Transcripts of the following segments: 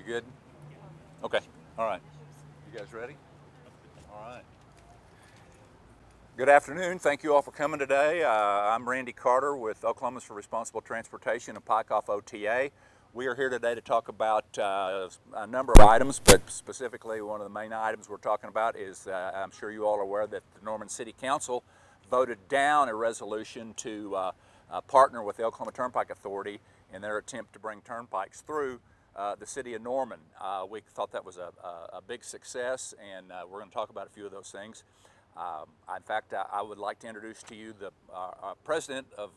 You good? Okay. All right. You guys ready? All right. Good afternoon. Thank you all for coming today. I'm Randy Carter with Oklahoma's for Responsible Transportation and Pike-Off OTA. We are here today to talk about a number of items, but specifically one of the main items we're talking about is I'm sure you all are aware that the Norman City Council voted down a resolution to partner with the Oklahoma Turnpike Authority in their attempt to bring turnpikes through the city of Norman. We thought that was a big success, and we're going to talk about a few of those things. In fact, I would like to introduce to you the president of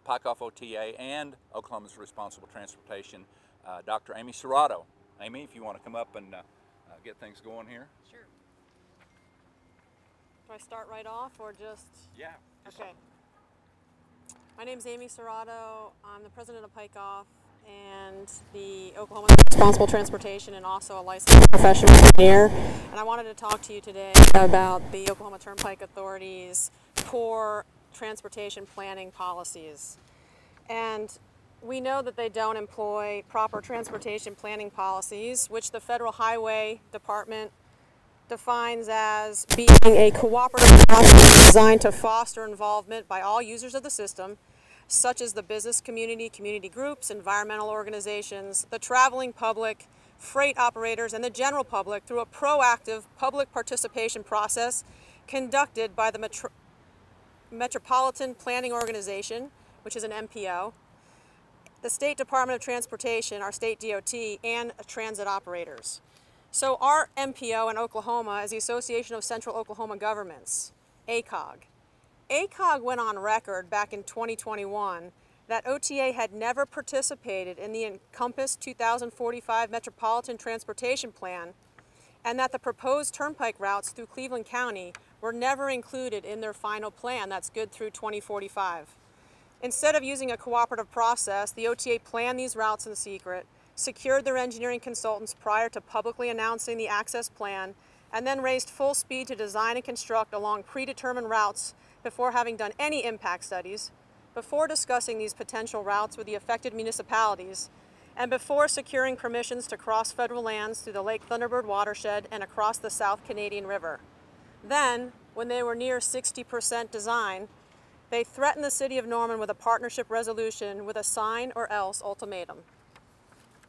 Pike-Off OTA and Oklahoma's Responsible Transportation, Dr. Amy Serrato. Amy, if you want to come up and get things going here. Sure. Do I start right off or just? Yeah. Okay. My name is Amy Serrato. I'm the president of Pike-Off and the Oklahoma Responsible Transportation, and also a licensed professional engineer. And I wanted to talk to you today about the Oklahoma Turnpike Authority's core transportation planning policies. And we know that they don't employ proper transportation planning policies, which the Federal Highway Department defines as being a cooperative process designed to foster involvement by all users of the system, such as the business community, community groups, environmental organizations, the traveling public, freight operators, and the general public through a proactive public participation process conducted by the Metropolitan Planning Organization, which is an MPO, the State Department of Transportation, our state DOT, and transit operators. So our MPO in Oklahoma is the Association of Central Oklahoma Governments, ACOG. ACOG went on record back in 2021 that OTA had never participated in the Encompass 2045 Metropolitan Transportation Plan, and that the proposed turnpike routes through Cleveland County were never included in their final plan that's good through 2045. Instead of using a cooperative process, the OTA planned these routes in secret, secured their engineering consultants prior to publicly announcing the access plan, and then raced full speed to design and construct along predetermined routes before having done any impact studies, before discussing these potential routes with the affected municipalities, and before securing permissions to cross federal lands through the Lake Thunderbird watershed and across the South Canadian River. Then, when they were near 60% design, they threatened the city of Norman with a partnership resolution with a sign or else ultimatum.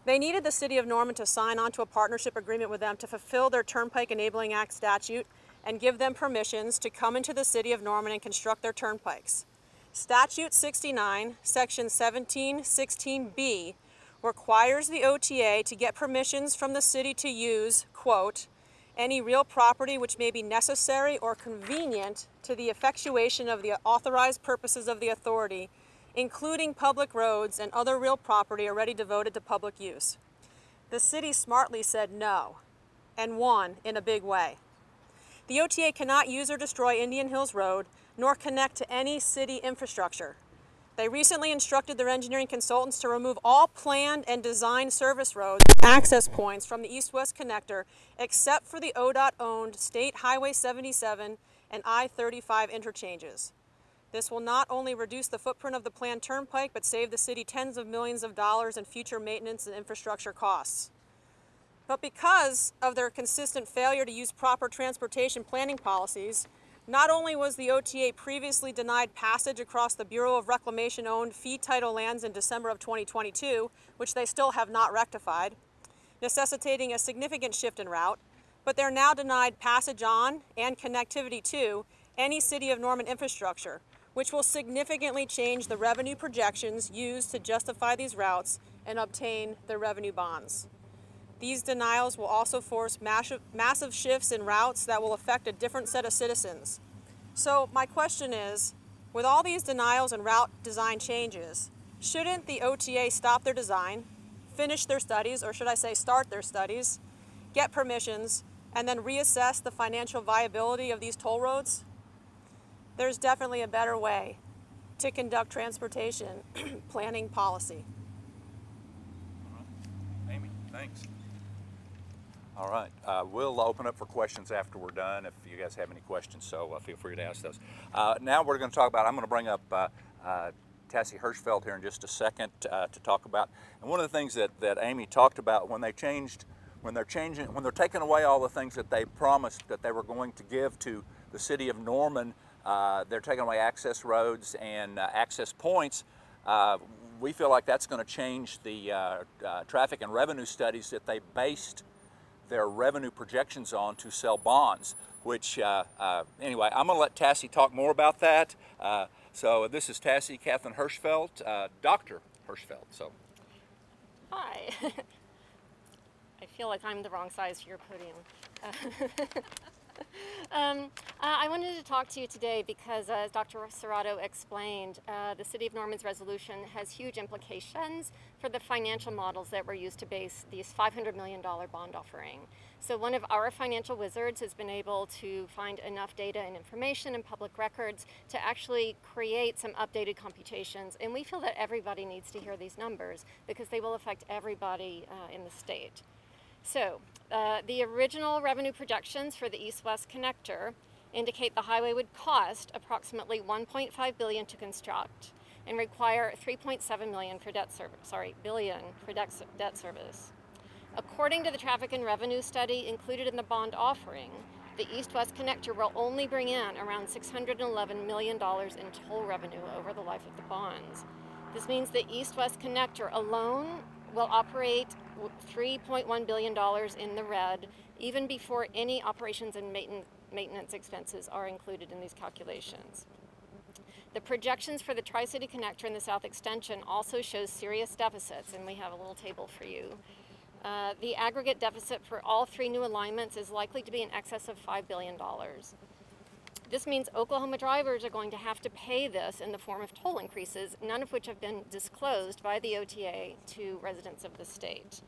They needed the city of Norman to sign onto a partnership agreement with them to fulfill their Turnpike Enabling Act statute and give them permissions to come into the city of Norman and construct their turnpikes. Statute 69, Section 1716B, requires the OTA to get permissions from the city to use, quote, any real property which may be necessary or convenient to the effectuation of the authorized purposes of the authority, including public roads and other real property already devoted to public use. The city smartly said no, and won in a big way. The OTA cannot use or destroy Indian Hills Road, nor connect to any city infrastructure. They recently instructed their engineering consultants to remove all planned and designed service roads and access points from the east-west connector, except for the ODOT-owned State Highway 77 and I-35 interchanges. This will not only reduce the footprint of the planned turnpike, but save the city tens of millions of dollars in future maintenance and infrastructure costs. But because of their consistent failure to use proper transportation planning policies, not only was the OTA previously denied passage across the Bureau of Reclamation-owned fee title lands in December of 2022, which they still have not rectified, necessitating a significant shift in route, but they're now denied passage on and connectivity to any City of Norman infrastructure, which will significantly change the revenue projections used to justify these routes and obtain their revenue bonds. These denials will also force massive shifts in routes that will affect a different set of citizens. So my question is, with all these denials and route design changes, shouldn't the OTA stop their design, finish their studies, or should I say start their studies, get permissions, and then reassess the financial viability of these toll roads? There's definitely a better way to conduct transportation planning policy. Amy, thanks. All right, we'll open up for questions after we're done if you guys have any questions, so feel free to ask those. Now we're going to talk about, I'm going to bring up Tassie Hirschfeld here in just a second to talk about. And one of the things that Amy talked about when they're taking away all the things that they promised that they were going to give to the city of Norman, they're taking away access roads and access points. We feel like that's going to change the traffic and revenue studies that they based their revenue projections on to sell bonds, which anyway, I'm going to let Tassie talk more about that. So this is Tassie Kathleen Hirschfeld, Dr. Hirschfeld. So. Hi. I feel like I'm the wrong size for your podium. I wanted to talk to you today because, as Dr. Serrato explained, the City of Norman's resolution has huge implications for the financial models that were used to base these $500 million bond offering. So one of our financial wizards has been able to find enough data and information in public records to actually create some updated computations, and we feel that everybody needs to hear these numbers because they will affect everybody in the state. So, the original revenue projections for the East-West Connector indicate the highway would cost approximately $1.5 billion to construct and require $3.7 billion for debt service. According to the traffic and revenue study included in the bond offering, the East-West Connector will only bring in around $611 million in toll revenue over the life of the bonds. This means the East-West Connector alone will operate $3.1 billion in the red, even before any operations and maintenance expenses are included in these calculations. The projections for the Tri-City Connector and the South Extension also shows serious deficits, and we have a little table for you. The aggregate deficit for all three new alignments is likely to be in excess of $5 billion. This means Oklahoma drivers are going to have to pay this in the form of toll increases, none of which have been disclosed by the OTA to residents of the state.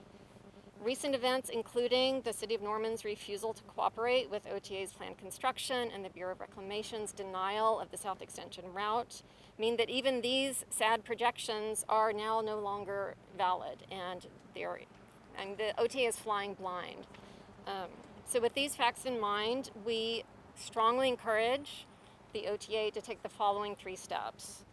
Recent events, including the City of Norman's refusal to cooperate with OTA's planned construction and the Bureau of Reclamation's denial of the South Extension route, mean that even these sad projections are now no longer valid, and the OTA is flying blind. So with these facts in mind, we strongly encourage the OTA to take the following 3 steps.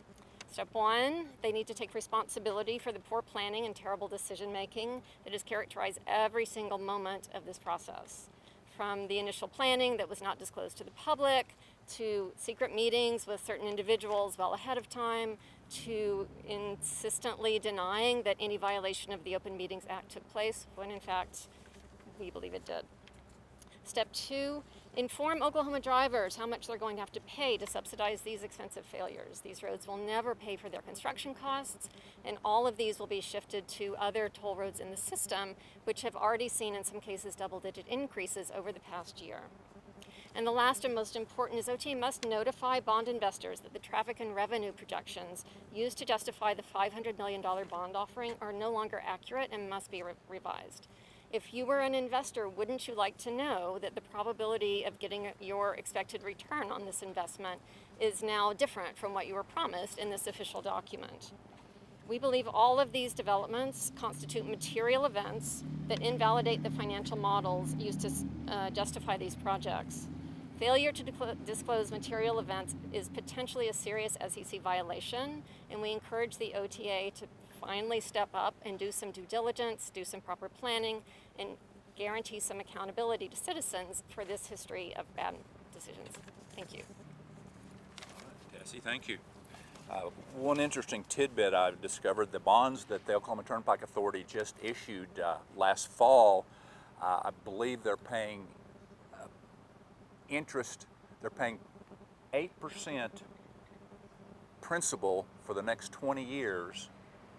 Step 1, they need to take responsibility for the poor planning and terrible decision making that has characterized every single moment of this process. From the initial planning that was not disclosed to the public, to secret meetings with certain individuals well ahead of time, to insistently denying that any violation of the Open Meetings Act took place, when in fact we believe it did. Step 2, inform Oklahoma drivers how much they're going to have to pay to subsidize these expensive failures. These roads will never pay for their construction costs, and all of these will be shifted to other toll roads in the system, which have already seen in some cases double-digit increases over the past year. And the last and most important is OTA must notify bond investors that the traffic and revenue projections used to justify the $500 million bond offering are no longer accurate and must be revised. If you were an investor, wouldn't you like to know that the probability of getting your expected return on this investment is now different from what you were promised in this official document? We believe all of these developments constitute material events that invalidate the financial models used to justify these projects. Failure to disclose material events is potentially a serious SEC violation, and we encourage the OTA to finally step up and do some due diligence, do some proper planning, and guarantee some accountability to citizens for this history of bad decisions. Thank you. Tassie, thank you. One interesting tidbit I've discovered, the bonds that the Oklahoma Turnpike Authority just issued last fall, I believe they're paying interest, they're paying 8% principal for the next 20 years,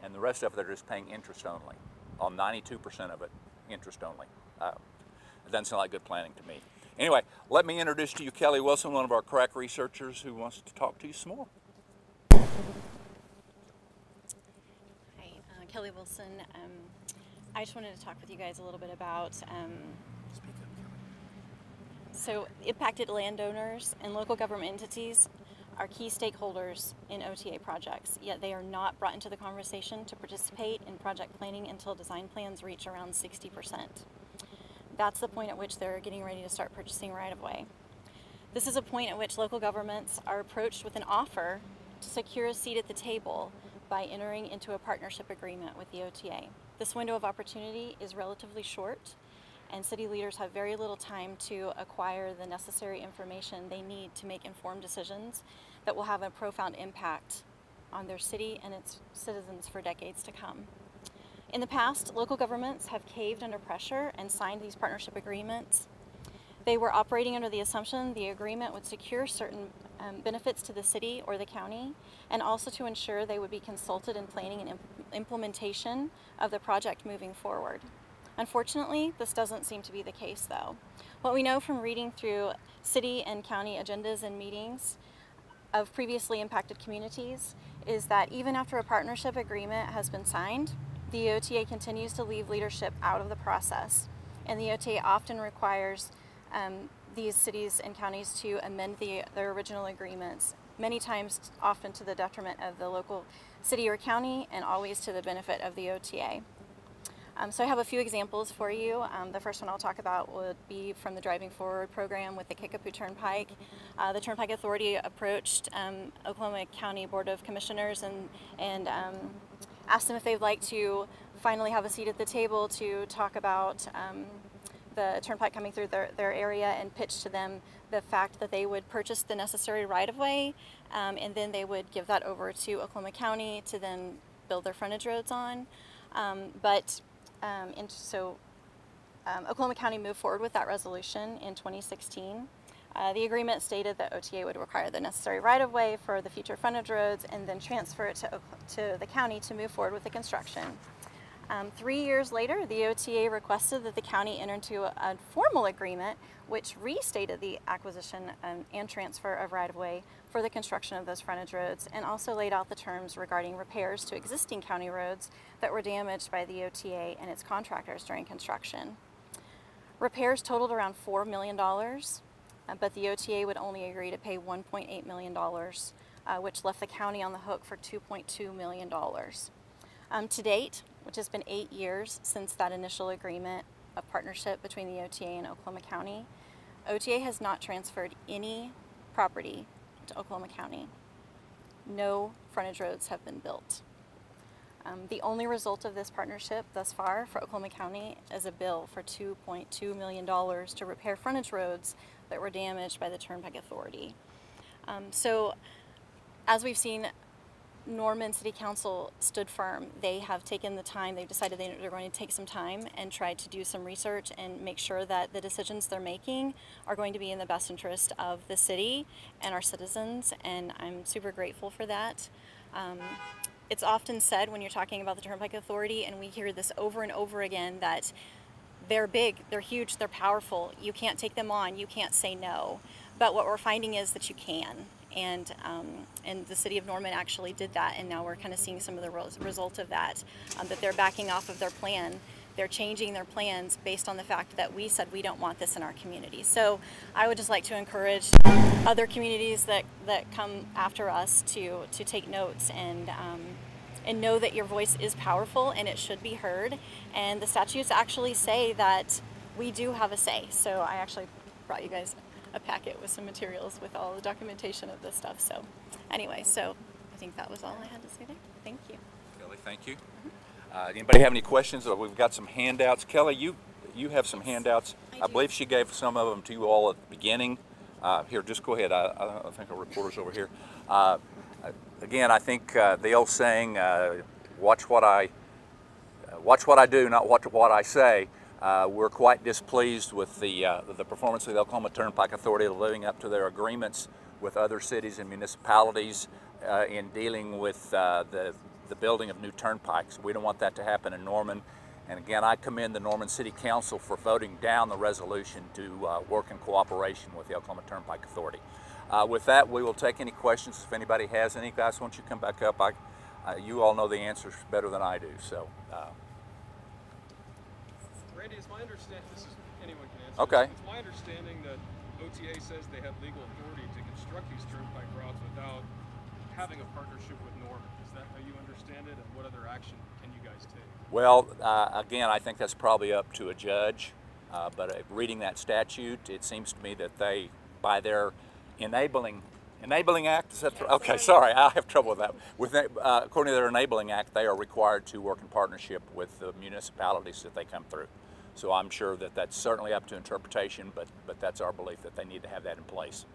and the rest of it they're just paying interest only, on 92% of it, interest only. It doesn't sound like good planning to me. Anyway, let me introduce to you Kelly Wilson, one of our crack researchers who wants to talk to you some more. Hi, Kelly Wilson. I just wanted to talk with you guys a little bit about so impacted landowners and local government entities are key stakeholders in OTA projects, yet they are not brought into the conversation to participate in project planning until design plans reach around 60%. That's the point at which they're getting ready to start purchasing right-of-way. This is a point at which local governments are approached with an offer to secure a seat at the table by entering into a partnership agreement with the OTA. This window of opportunity is relatively short, and city leaders have very little time to acquire the necessary information they need to make informed decisions that will have a profound impact on their city and its citizens for decades to come. In the past, local governments have caved under pressure and signed these partnership agreements. They were operating under the assumption the agreement would secure certain benefits to the city or the county, and also to ensure they would be consulted in planning and implementation of the project moving forward. Unfortunately, this doesn't seem to be the case though. What we know from reading through city and county agendas and meetings of previously impacted communities is that even after a partnership agreement has been signed, the OTA continues to leave leadership out of the process, and the OTA often requires these cities and counties to amend their original agreements, many times often to the detriment of the local city or county, and always to the benefit of the OTA. So I have a few examples for you. The first one I'll talk about would be from the Driving Forward program with the Kickapoo Turnpike. The Turnpike Authority approached Oklahoma County Board of Commissioners and asked them if they'd like to finally have a seat at the table to talk about the turnpike coming through their area, and pitch to them the fact that they would purchase the necessary right-of-way, and then they would give that over to Oklahoma County to then build their frontage roads on. Oklahoma County moved forward with that resolution in 2016. The agreement stated that OTA would require the necessary right-of-way for the future frontage roads and then transfer it to the county to move forward with the construction. 3 years later, the OTA requested that the county enter into a formal agreement which restated the acquisition and transfer of right-of-way for the construction of those frontage roads, and also laid out the terms regarding repairs to existing county roads that were damaged by the OTA and its contractors during construction. Repairs totaled around $4 million, but the OTA would only agree to pay $1.8 million, which left the county on the hook for $2.2 million. To date, which has been 8 years since that initial agreement of partnership between the OTA and Oklahoma County, OTA has not transferred any property to Oklahoma County. No frontage roads have been built. The only result of this partnership thus far for Oklahoma County is a bill for $2.2 million to repair frontage roads that were damaged by the Turnpike Authority. So as we've seen, Norman City Council stood firm. They have taken the time, they've decided they're going to take some time and try to do some research and make sure that the decisions they're making are going to be in the best interest of the city and our citizens, and I'm super grateful for that. It's often said when you're talking about the Turnpike Authority, and we hear this over and over again, that they're big, they're huge, they're powerful, you can't take them on, you can't say no. But what we're finding is that you can. And the city of Norman actually did that, and now we're kind of seeing some of the result of that, that they're backing off of their plan. They're changing their plans based on the fact that we said we don't want this in our community. So I would just like to encourage other communities that come after us to take notes and know that your voice is powerful and it should be heard. And the statutes actually say that we do have a say. So I actually brought you guys a packet with some materials with all the documentation of this stuff. So anyway, so I think that was all I had to say there. Thank you. Kelly, thank you. Anybody have any questions? We've got some handouts. Kelly, you have some handouts. I believe she gave some of them to you all at the beginning. Here, just go ahead. I think our reporter's over here. Again, I think the old saying, watch what I do, not watch what I say. We're quite displeased with the performance of the Oklahoma Turnpike Authority living up to their agreements with other cities and municipalities in dealing with the building of new turnpikes. We don't want that to happen in Norman. And again, I commend the Norman City Council for voting down the resolution to work in cooperation with the Oklahoma Turnpike Authority. With that, we will take any questions if anybody has any. Guys, why don't you come back up? You all know the answers better than I do. So. Randy, it's my understanding, anyone can answer Okay. this. It's my understanding that OTA says they have legal authority to construct these turnpike routes without having a partnership with Norman. Is that how you understand it, and what other action can you guys take? Well, again, I think that's probably up to a judge, but reading that statute, it seems to me that they, by their enabling Enabling Act, is that Yes, okay? sorry. Sorry, I have trouble with that. According to their Enabling Act, they are required to work in partnership with the municipalities that they come through. So I'm sure that that's certainly up to interpretation, but that's our belief that they need to have that in place.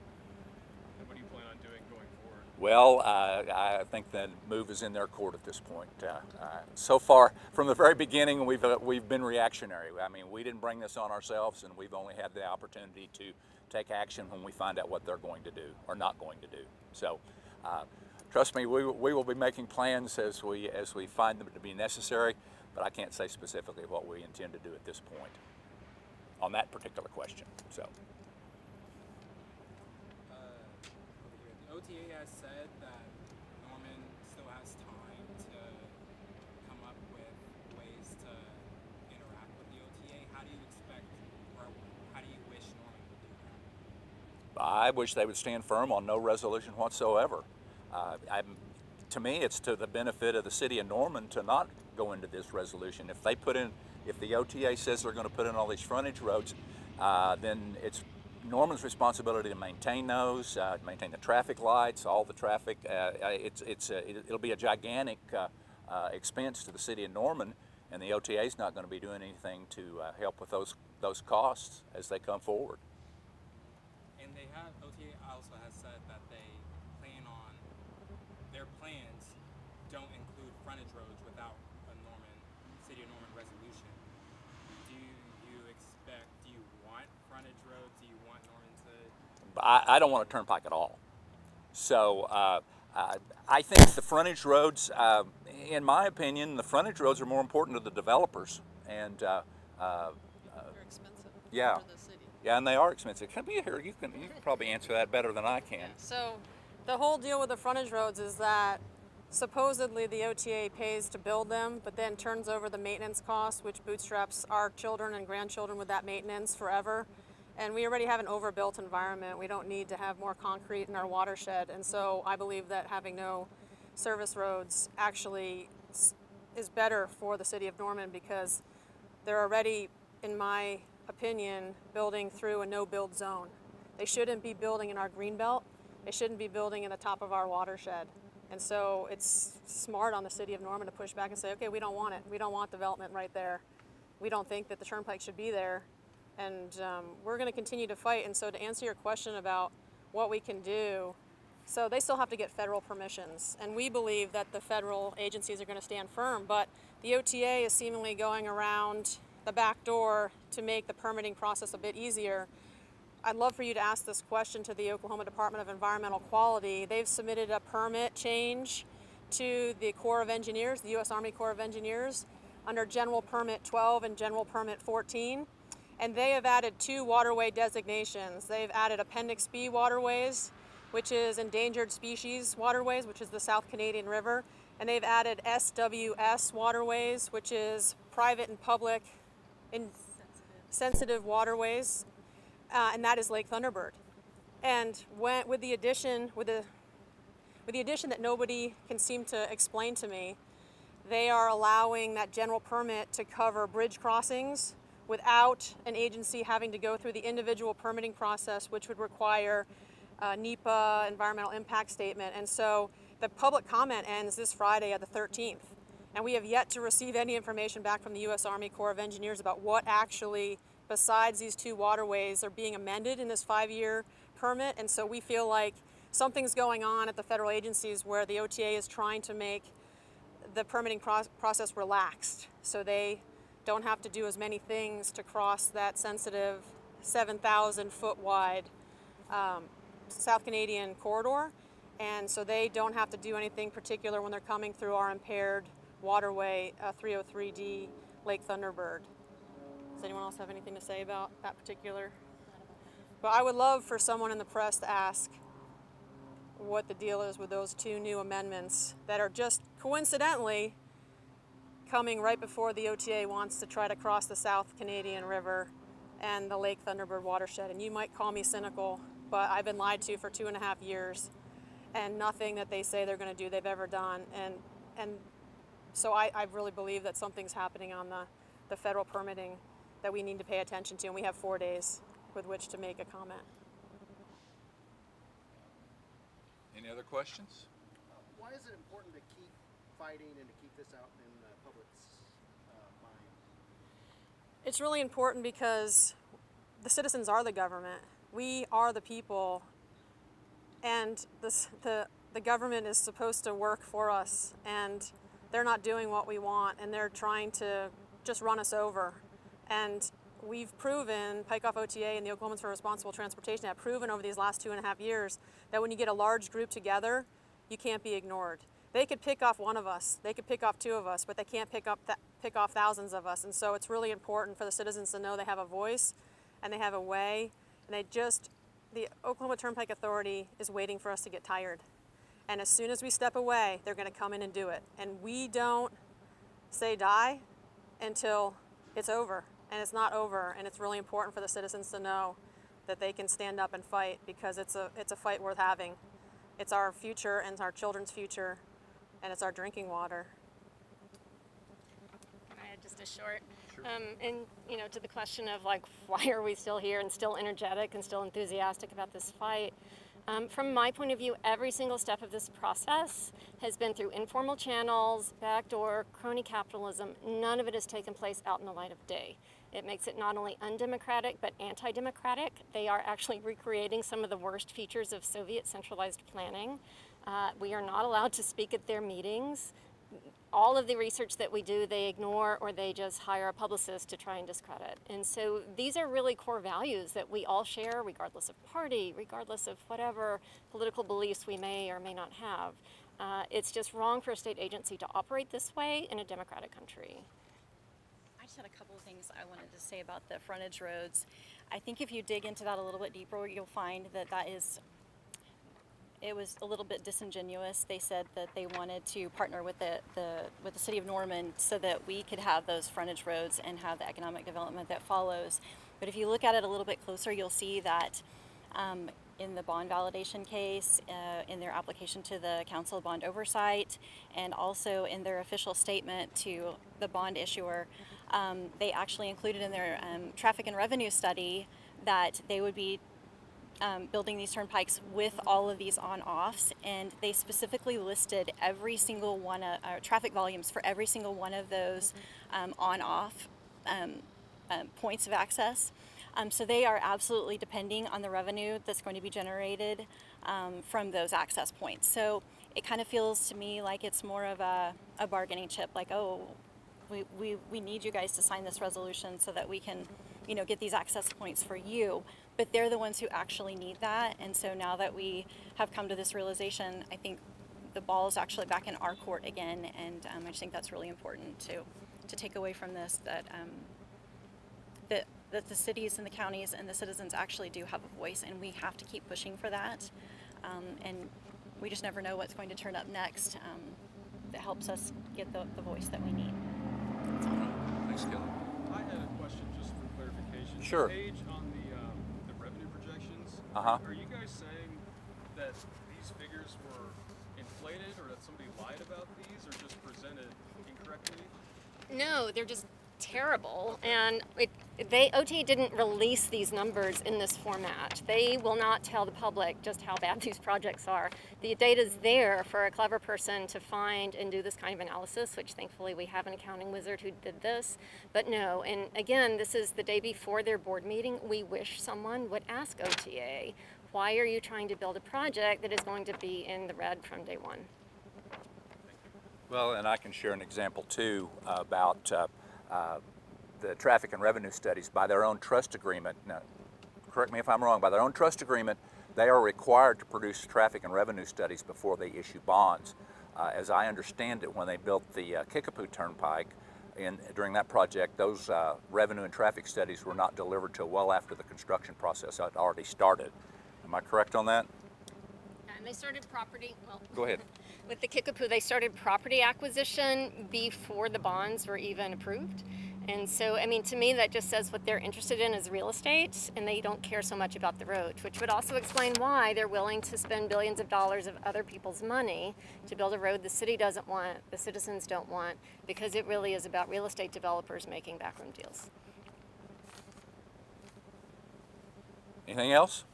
And what do you plan on doing going forward? Well, I think the move is in their court at this point. So far, from the very beginning, we've been reactionary. I mean, we didn't bring this on ourselves, and we've only had the opportunity to take action when we find out what they're going to do or not going to do. So, trust me, we will be making plans as we find them to be necessary. But I can't say specifically what we intend to do at this point on that particular question. So. Over here, the OTA has said that Norman still has time to come up with ways to interact with the OTA. How do you expect, or how do you wish Norman would do that? I wish they would stand firm on no resolution whatsoever. To me, it's to the benefit of the city of Norman to not go into this resolution. If the OTA says they're going to put in all these frontage roads, then it's Norman's responsibility to maintain those, maintain the traffic lights, all the traffic. It'll be a gigantic expense to the city of Norman, and the OTA is not going to be doing anything to help with those costs as they come forward. And OTA also has said that they plan on, their plans don't include frontage roads without a City of Norman resolution. Do you want frontage roads? Do you want Norman to? I don't want a turnpike at all. So I think the frontage roads, in my opinion, the frontage roads are more important to the developers. And They're expensive yeah. for the city. Yeah, and they are expensive. Come here, you can probably answer that better than I can. Yeah. So the whole deal with the frontage roads is that supposedly the OTA pays to build them, but then turns over the maintenance costs, which bootstraps our children and grandchildren with that maintenance forever. And we already have an overbuilt environment. We don't need to have more concrete in our watershed. And so I believe that having no service roads actually is better for the city of Norman, because they're already, in my opinion, building through a no-build zone. They shouldn't be building in our green belt. They shouldn't be building in the top of our watershed. And so it's smart on the city of Norman to push back and say, okay, we don't want it. We don't want development right there. We don't think that the turnpike should be there. And we're going to continue to fight. And so to answer your question about what we can do, so they still have to get federal permissions. And we believe that the federal agencies are going to stand firm. But the OTA is seemingly going around the back door to make the permitting process a bit easier. I'd love for you to ask this question to the Oklahoma Department of Environmental Quality. They've submitted a permit change to the Corps of Engineers, the U.S. Army Corps of Engineers, under General Permit 12 and General Permit 14. And they have added 2 waterway designations. They've added Appendix B waterways, which is endangered species waterways, which is the South Canadian River. And they've added SWS waterways, which is private and public sensitive waterways. And that is Lake Thunderbird. And with the addition that nobody can seem to explain to me, they are allowing that general permit to cover bridge crossings without an agency having to go through the individual permitting process, which would require NEPA, environmental impact statement. And so the public comment ends this Friday at the 13th. And we have yet to receive any information back from the U.S. Army Corps of Engineers about what actually, besides these 2 waterways, are being amended in this 5-year permit. And so we feel like something's going on at the federal agencies where the OTA is trying to make the permitting process relaxed, so they don't have to do as many things to cross that sensitive 7,000 foot wide South Canadian corridor. And so they don't have to do anything particular when they're coming through our impaired waterway 303D Lake Thunderbird. Does anyone else have anything to say about that particular? But I would love for someone in the press to ask what the deal is with those 2 new amendments that are just coincidentally coming right before the OTA wants to try to cross the South Canadian River and the Lake Thunderbird watershed. And you might call me cynical, but I've been lied to for 2.5 years, and nothing that they say they're going to do they've ever done. And so I really believe that something's happening on the federal permitting that we need to pay attention to, and we have 4 days with which to make a comment. other questions? Why is it important to keep fighting and to keep this out in the public's mind? It's really important because the citizens are the government. We are the people, and the government is supposed to work for us, and they're not doing what we want, and they're trying to just run us over. And we've proven, Pike Off OTA and the Oklahomans for Responsible Transportation have proven over these last 2.5 years that when you get a large group together, you can't be ignored. They could pick off one of us, they could pick off 2 of us, but they can't pick off thousands of us. And so it's really important for the citizens to know they have a voice and they have a way, and the Oklahoma Turnpike Authority is waiting for us to get tired. And as soon as we step away, they're going to come in and do it. And we don't say die until it's over. And it's not over. And it's really important for the citizens to know that they can stand up and fight, because it's a fight worth having. It's our future and it's our children's future, and it's our drinking water. I had just a short. And you know, to the question of like, why are we still here and still energetic and still enthusiastic about this fight? From my point of view, every single step of this process has been through informal channels, backdoor, crony capitalism. None of it has taken place out in the light of day. It makes it not only undemocratic, but anti-democratic. They are actually recreating some of the worst features of Soviet centralized planning. We are not allowed to speak at their meetings. All of the research that we do, they ignore, or they just hire a publicist to try and discredit. And so these are really core values that we all share, regardless of party, regardless of whatever political beliefs we may or may not have. It's just wrong for a state agency to operate this way in a democratic country. I just had a couple of things I wanted to say about the frontage roads. I think if you dig into that a little bit deeper, you'll find that it was a little bit disingenuous. They said that they wanted to partner with the city of Norman so that we could have those frontage roads and have the economic development that follows. But if you look at it a little bit closer, you'll see that in the bond validation case, in their application to the Council of Bond Oversight, and also in their official statement to the bond issuer, they actually included in their traffic and revenue study that they would be building these turnpikes with all of these on-offs, and they specifically listed every single one of traffic volumes for every single one of those on-off points of access. So they are absolutely depending on the revenue that's going to be generated from those access points. So it kind of feels to me like it's more of a bargaining chip, like, oh, we need you guys to sign this resolution so that we can, you know, get these access points for you. But they're the ones who actually need that. And so now that we have come to this realization, I think the ball is actually back in our court again. And I just think that's really important to take away from this, that the cities and the counties and the citizens actually do have a voice, and we have to keep pushing for that. And we just never know what's going to turn up next that helps us get the voice that we need. Thanks, Kelly. I had a question just for clarification. Sure. The page on the revenue projections. Uh-huh. Are you guys saying that these figures were inflated, or that somebody lied about these, or just presented incorrectly? No, they're just terrible, and OTA didn't release these numbers in this format. They will not tell the public just how bad these projects are. The data's there for a clever person to find and do this kind of analysis, which thankfully we have an accounting wizard who did this. But no, and again, this is the day before their board meeting. We wish someone would ask OTA, why are you trying to build a project that is going to be in the red from day one? Well, and I can share an example too about the traffic and revenue studies. By their own trust agreement, now, correct me if I'm wrong, by their own trust agreement, they are required to produce traffic and revenue studies before they issue bonds. As I understand it, when they built the Kickapoo Turnpike, during that project, those revenue and traffic studies were not delivered till well after the construction process had already started. Am I correct on that? And they started property, well, Go ahead. with the Kickapoo, they started property acquisition before the bonds were even approved. And so, I mean, to me, that just says what they're interested in is real estate, and they don't care so much about the road, which would also explain why they're willing to spend billions of dollars of other people's money to build a road the city doesn't want, the citizens don't want, because it really is about real estate developers making backroom deals. Anything else?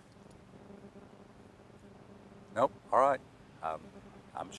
Nope. All right.